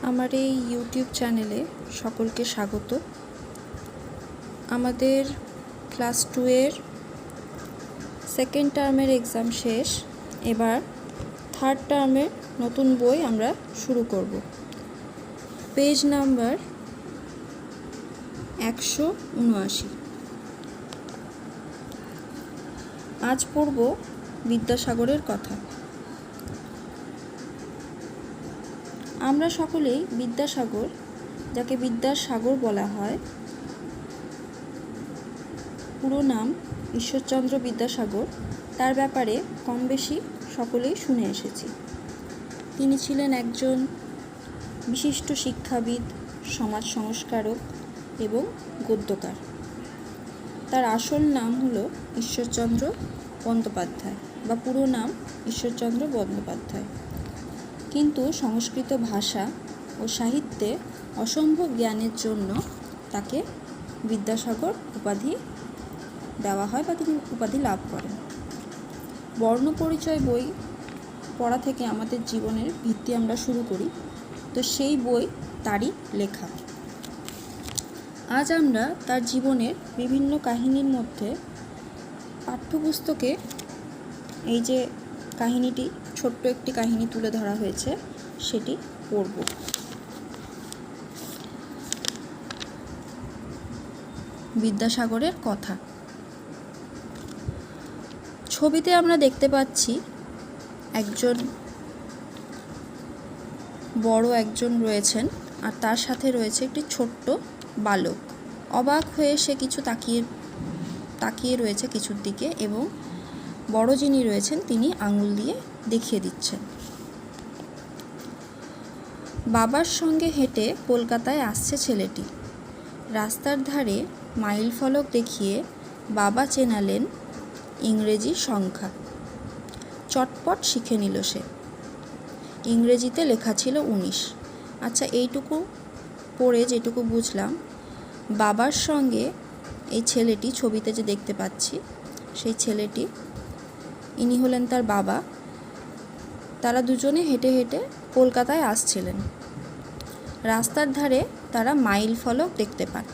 আমার এই ইউটিউব চ্যানেলে সকলকে স্বাগত। আমাদের ক্লাস 2 এর সেকেন্ড টার্মের এক্সাম শেষ। এবার থার্ড টার্মের নতুন বই আমরা শুরু করব। Page number 179। আজ পড়ব বিদ্যাসাগরের কথা। আমরা সকলেই বিদ্যাসাগর, যাকে বিদ্যার সাগর বলা হয়, পুরো নাম ঈশ্বরচন্দ্র বিদ্যাসাগর, তার ব্যাপারে কম বেশি সকলেই শুনে এসেছি। তিনি ছিলেন একজন বিশিষ্ট শিক্ষাবিদ, সমাজ সংস্কারক এবং গদ্যকার। তার আসল নাম হলো ঈশ্বরচন্দ্র বন্দ্যোপাধ্যায় বা পুরো নাম ঈশ্বরচন্দ্র বন্দ্যোপাধ্যায়। কিন্তু সংস্কৃত ভাষা ও সাহিত্যে অসম্ভব জ্ঞানের জন্য তাকে বিদ্যাসাগর উপাধি দেওয়া হয় বা তিনি উপাধি লাভ করেন। বর্ণপরিচয় বই পড়া থেকে আমাদের জীবনের ভিত্তি আমরা শুরু করি, তো সেই বই তারই লেখা। আজ আমরা তার জীবনের বিভিন্ন কাহিনীর মধ্যে পাঠ্যপুস্তকে এই যে কাহিনীটি, ছোট্ট একটি কাহিনী তুলে ধরা হয়েছে, সেটি পড়ব। বিদ্যাসাগরের কথা। ছবিতে আমরা দেখতে পাচ্ছি একজন বড় একজন রয়েছেন, আর তার সাথে রয়েছে একটি ছোট্ট বালক। অবাক হয়ে সে কিছু তাকিয়ে রয়েছে কিছুর দিকে, এবং বড় যিনি রয়েছেন তিনি আঙুল দিয়ে দেখিয়ে দিচ্ছেন। বাবার সঙ্গে হেঁটে কলকাতায় আসছে ছেলেটি। রাস্তার ধারে মাইল ফলক দেখিয়ে বাবা চেনালেন ইংরেজি সংখ্যা। চটপট শিখে নিল সে। ইংরেজিতে লেখা ছিল 19। আচ্ছা, এইটুকু পড়ে যেটুকু বুঝলাম, বাবার সঙ্গে এই ছেলেটি, ছবিতে যে দেখতে পাচ্ছি সেই ছেলেটি, ইনি হলেন তার বাবা। তারা দুজনে হেঁটে হেঁটে কলকাতায় আসছিলেন। রাস্তার ধারে তারা মাইল ফলক দেখতে পান।